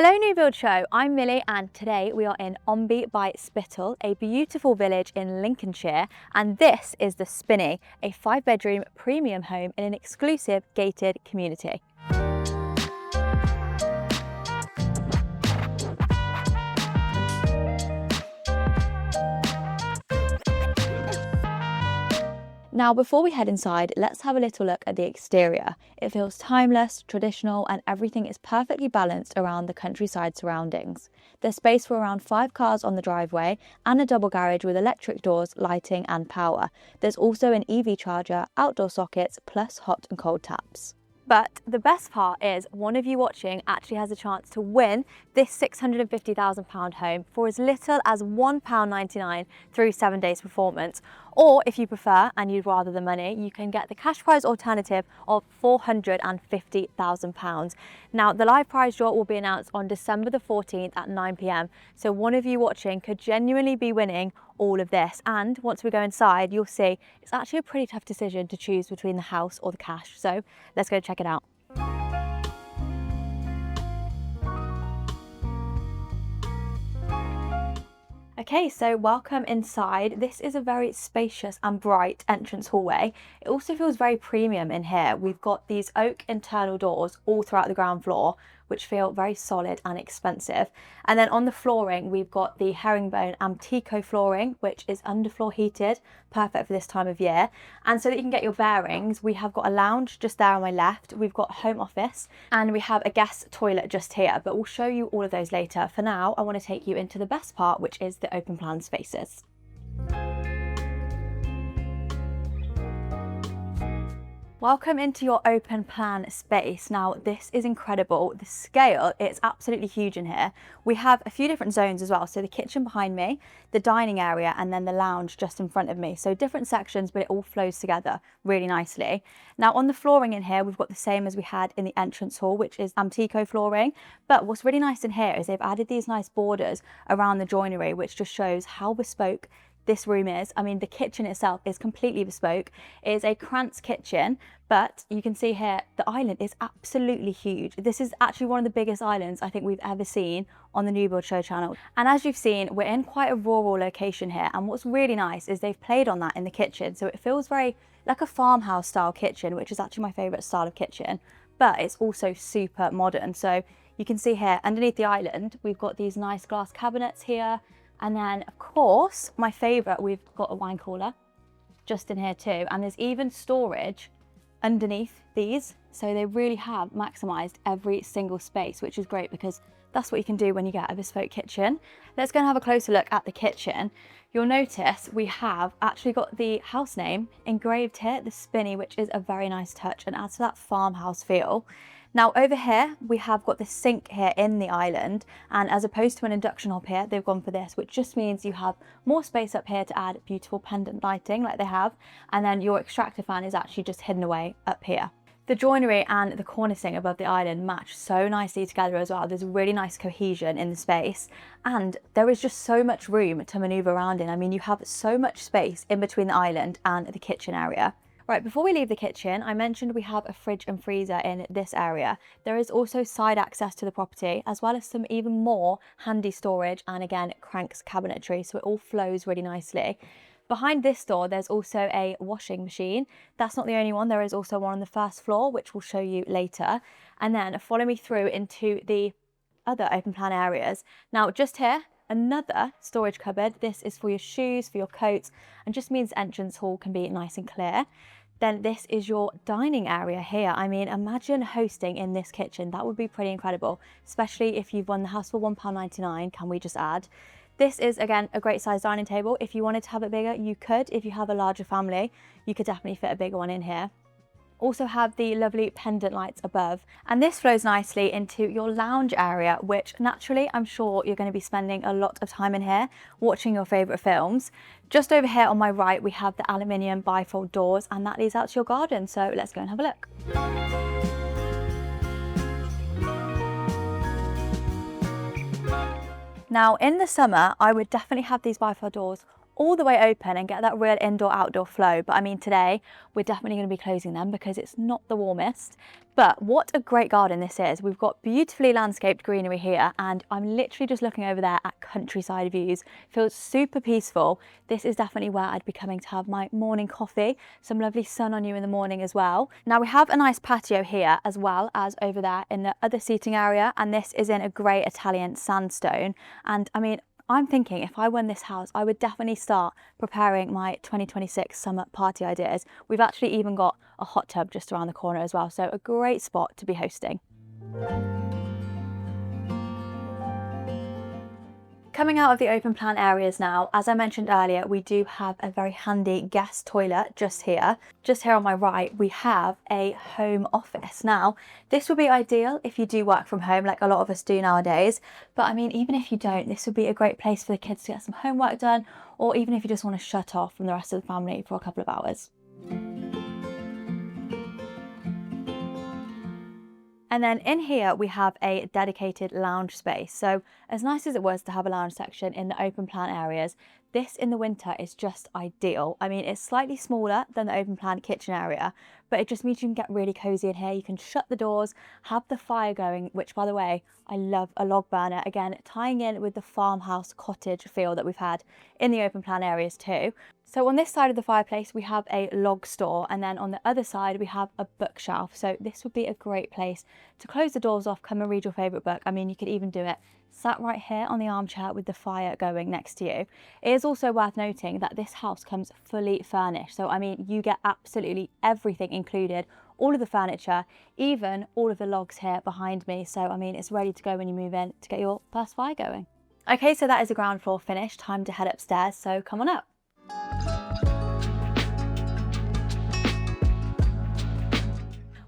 Hello New Build Show, I'm Millie and today we are in Omby by Spittal, a beautiful village in Lincolnshire, and this is the Spinney, a 5-bedroom premium home in an exclusive gated community. Now before we head inside, let's have a little look at the exterior. It feels timeless, traditional, and everything is perfectly balanced around the countryside surroundings. There's space for around 5 cars on the driveway and a double garage with electric doors, lighting and power. There's also an EV charger, outdoor sockets, plus hot and cold taps. But the best part is one of you watching actually has a chance to win this £650,000 home for as little as £1.99 through 7 days performance. Or if you prefer and you'd rather the money, you can get the cash prize alternative of £450,000. Now the live prize draw will be announced on December the 14th at 9 p.m. So one of you watching could genuinely be winning all of this, and once we go inside you'll see it's actually a pretty tough decision to choose between the house or the cash, so let's go check it out. Okay, so welcome inside. This is a very spacious and bright entrance hallway. It also feels very premium in here. We've got these oak internal doors all throughout the ground floor, which feel very solid and expensive. And then on the flooring, we've got the herringbone Amtico flooring, which is underfloor heated, perfect for this time of year. And so that you can get your bearings, we have got a lounge just there on my left, we've got a home office, and we have a guest toilet just here, but we'll show you all of those later. For now, I want to take you into the best part, which is the open plan spaces. Welcome into your open plan space. Now this is incredible. The scale, it's absolutely huge in here. We have a few different zones as well. So the kitchen behind me, the dining area, and then the lounge just in front of me. So different sections, but it all flows together really nicely. Now on the flooring in here, we've got the same as we had in the entrance hall, which is Amtico flooring. But what's really nice in here is they've added these nice borders around the joinery, which just shows how bespoke this room is. I mean, the kitchen itself is completely bespoke. It is a Krantz kitchen, but you can see here the island is absolutely huge. This is actually one of the biggest islands I think we've ever seen on the New Build Show channel. And as you've seen, we're in quite a rural location here, and what's really nice is they've played on that in the kitchen, so it feels very like a farmhouse style kitchen, which is actually my favorite style of kitchen, but it's also super modern. So you can see here underneath the island, we've got these nice glass cabinets here. And then, of course, my favourite, we've got a wine cooler just in here too. And there's even storage underneath these. So they really have maximised every single space, which is great because that's what you can do when you get a bespoke kitchen. Let's go and have a closer look at the kitchen. You'll notice we have actually got the house name engraved here, the Spinney, which is a very nice touch and adds to that farmhouse feel. Now over here, we have got the sink here in the island, and as opposed to an induction hob here, they've gone for this, which just means you have more space up here to add beautiful pendant lighting like they have, and then your extractor fan is actually just hidden away up here. The joinery and the cornicing above the island match so nicely together as well. There's really nice cohesion in the space, and there is just so much room to manoeuvre around in. I mean, you have so much space in between the island and the kitchen area. Right, before we leave the kitchen, I mentioned we have a fridge and freezer in this area. There is also side access to the property, as well as some even more handy storage and again, Krantz cabinetry, so it all flows really nicely. Behind this door, there's also a washing machine. That's not the only one, there is also one on the first floor, which we'll show you later. And then follow me through into the other open plan areas. Now, just here, another storage cupboard. This is for your shoes, for your coats, and just means the entrance hall can be nice and clear. Then this is your dining area here. I mean, imagine hosting in this kitchen. That would be pretty incredible, especially if you've won the house for £1.99, can we just add. This is, again, a great size dining table. If you wanted to have it bigger, you could. If you have a larger family, you could definitely fit a bigger one in here. Also have the lovely pendant lights above, and this flows nicely into your lounge area, which naturally I'm sure you're going to be spending a lot of time in here watching your favourite films. Just over here on my right we have the aluminium bifold doors, and that leads out to your garden, so let's go and have a look. Now in the summer I would definitely have these bifold doors all the way open and get that real indoor-outdoor flow. But I mean, today we're definitely going to be closing them because it's not the warmest. But what a great garden this is. We've got beautifully landscaped greenery here, and I'm literally just looking over there at countryside views. Feels super peaceful. This is definitely where I'd be coming to have my morning coffee. Some lovely sun on you in the morning as well. Now we have a nice patio here as well as over there in the other seating area, and this is in a grey Italian sandstone. And I mean, I'm thinking if I won this house, I would definitely start preparing my 2026 summer party ideas. We've actually even got a hot tub just around the corner as well, so a great spot to be hosting. Coming out of the open plan areas now, as I mentioned earlier, we do have a very handy guest toilet just here. Just here on my right, we have a home office. Now, this would be ideal if you do work from home like a lot of us do nowadays. But I mean, even if you don't, this would be a great place for the kids to get some homework done, or even if you just want to shut off from the rest of the family for a couple of hours. And then in here we have a dedicated lounge space. So as nice as it was to have a lounge section in the open plan areas, this in the winter is just ideal. I mean, it's slightly smaller than the open plan kitchen area, but it just means you can get really cozy in here. You can shut the doors, have the fire going, which by the way, I love a log burner. Again, tying in with the farmhouse cottage feel that we've had in the open plan areas too. So on this side of the fireplace, we have a log store, and then on the other side, we have a bookshelf. So this would be a great place to close the doors off, come and read your favourite book. I mean, you could even do it sat right here on the armchair with the fire going next to you. It is also worth noting that this house comes fully furnished. So, I mean, you get absolutely everything included, all of the furniture, even all of the logs here behind me. So, I mean, it's ready to go when you move in to get your first fire going. Okay, so that is the ground floor finished. Time to head upstairs. So come on up.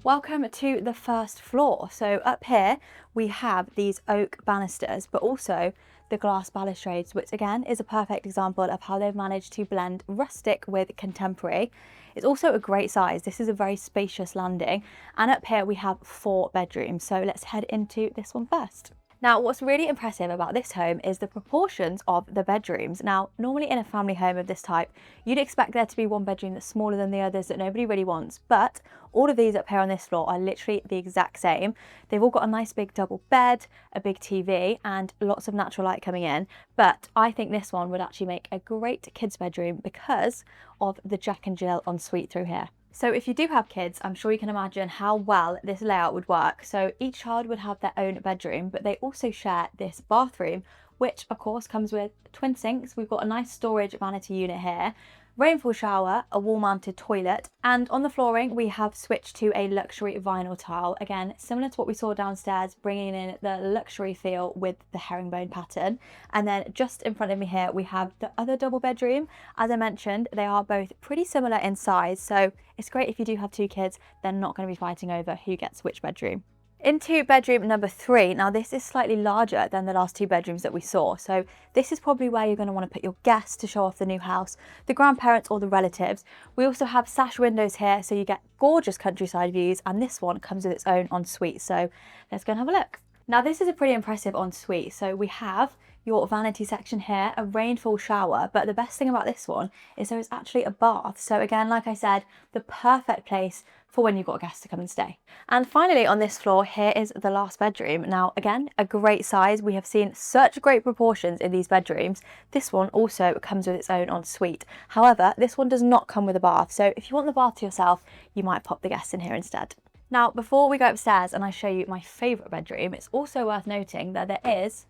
Welcome to the first floor. So up here we have these oak banisters, but also the glass balustrades, which again is a perfect example of how they've managed to blend rustic with contemporary. It's also a great size. This is a very spacious landing, and up here we have 4 bedrooms. So let's head into this one first. Now, what's really impressive about this home is the proportions of the bedrooms. Now, normally in a family home of this type, you'd expect there to be one bedroom that's smaller than the others that nobody really wants, but all of these up here on this floor are literally the exact same. They've all got a nice big double bed, a big TV, and lots of natural light coming in, but I think this one would actually make a great kids' bedroom because of the Jack and Jill ensuite through here. So if you do have kids, I'm sure you can imagine how well this layout would work. So each child would have their own bedroom, but they also share this bathroom, which of course comes with twin sinks. We've got a nice storage vanity unit here, rainfall shower, a wall-mounted toilet, and on the flooring we have switched to a luxury vinyl tile. Again, similar to what we saw downstairs, bringing in the luxury feel with the herringbone pattern. And then just in front of me here we have the other double bedroom. As I mentioned, they are both pretty similar in size, so it's great if you do have 2 kids, they're not going to be fighting over who gets which bedroom. Into bedroom number 3. Now this is slightly larger than the last 2 bedrooms that we saw. So this is probably where you're going to want to put your guests to show off the new house, the grandparents or the relatives. We also have sash windows here, so you get gorgeous countryside views, and this one comes with its own ensuite. So let's go and have a look. Now this is a pretty impressive ensuite. So we have your vanity section here, a rainfall shower, but the best thing about this one is there is actually a bath. So again, like I said, the perfect place for when you've got a guest to come and stay. And finally on this floor, here is the last bedroom. Now again, a great size. We have seen such great proportions in these bedrooms. This one also comes with its own ensuite. However, this one does not come with a bath. So if you want the bath to yourself, you might pop the guests in here instead. Now, before we go upstairs and I show you my favourite bedroom, it's also worth noting that there is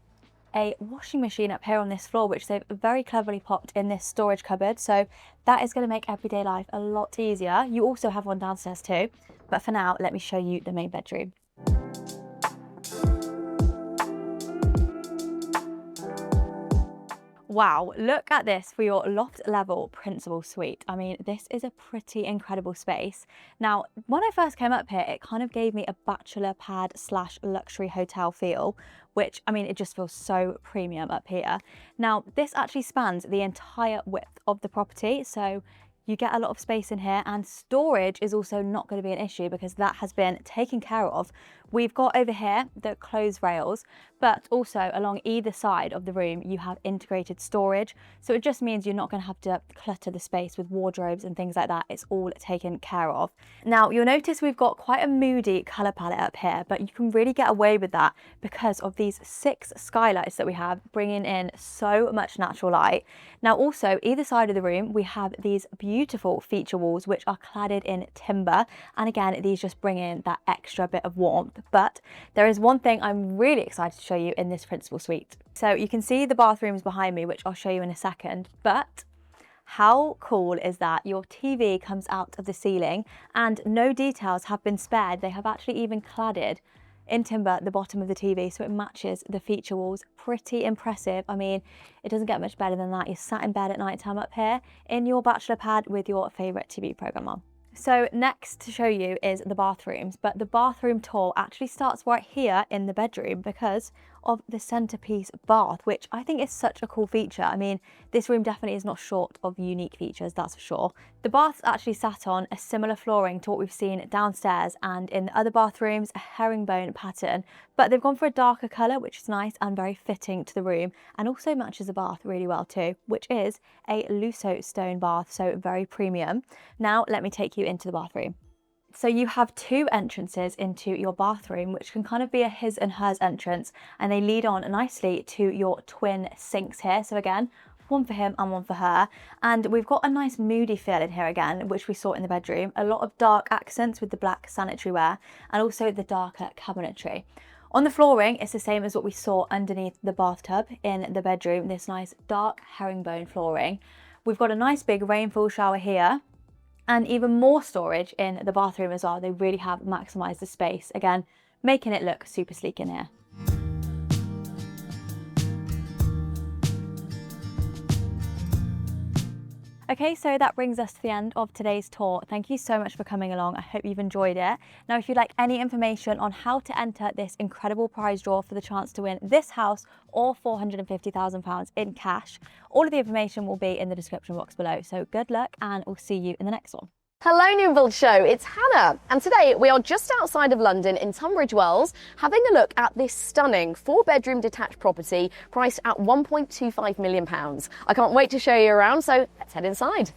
a washing machine up here on this floor, which they've very cleverly popped in this storage cupboard. So that is going to make everyday life a lot easier. You also have one downstairs too. But for now, let me show you the main bedroom. Wow, look at this for your loft level principal suite. I mean, this is a pretty incredible space. Now, when I first came up here, it kind of gave me a bachelor pad / luxury hotel feel, which, I mean, it just feels so premium up here. Now, this actually spans the entire width of the property, so you get a lot of space in here, and storage is also not going to be an issue because that has been taken care of We've got over here the clothes rails, but also along either side of the room you have integrated storage. So it just means you're not going to have to clutter the space with wardrobes and things like that. It's all taken care of. Now you'll notice we've got quite a moody colour palette up here, but you can really get away with that because of these 6 skylights that we have, bringing in so much natural light. Now also either side of the room we have these beautiful feature walls which are cladded in timber, and again these just bring in that extra bit of warmth. But there is one thing I'm really excited to show you in this principal suite. So you can see the bathrooms behind me, which I'll show you in a second, but how cool is that? Your TV comes out of the ceiling and no details have been spared. They have actually even cladded in timber the bottom of the TV so it matches the feature walls. Pretty impressive. I mean, it doesn't get much better than that. You're sat in bed at night time up here in your bachelor pad with your favourite TV programme on. So next to show you is the bathrooms, but the bathroom tour actually starts right here in the bedroom because of the centerpiece bath, which I think is such a cool feature. I mean, this room definitely is not short of unique features, that's for sure. The bath's actually sat on a similar flooring to what we've seen downstairs and in the other bathrooms, a herringbone pattern, but they've gone for a darker colour, which is nice and very fitting to the room, and also matches the bath really well too, which is a Lusso stone bath, so very premium. Now let me take you into the bathroom. So you have 2 entrances into your bathroom, which can kind of be a his and hers entrance, and they lead on nicely to your twin sinks here. So again, one for him and one for her. And we've got a nice moody feel in here again, which we saw in the bedroom. A lot of dark accents with the black sanitary ware and also the darker cabinetry. On the flooring, it's the same as what we saw underneath the bathtub in the bedroom, this nice dark herringbone flooring. We've got a nice big rainfall shower here, and even more storage in the bathroom as well. They really have maximised the space, again, making it look super sleek in here. Okay, so that brings us to the end of today's tour. Thank you so much for coming along. I hope you've enjoyed it. Now, if you'd like any information on how to enter this incredible prize draw for the chance to win this house or £450,000 in cash, all of the information will be in the description box below. So good luck and we'll see you in the next one. Hello Newbuild Show, it's Hannah, and today we are just outside of London in Tunbridge Wells having a look at this stunning 4-bedroom detached property priced at £1.25 million. I can't wait to show you around, so let's head inside.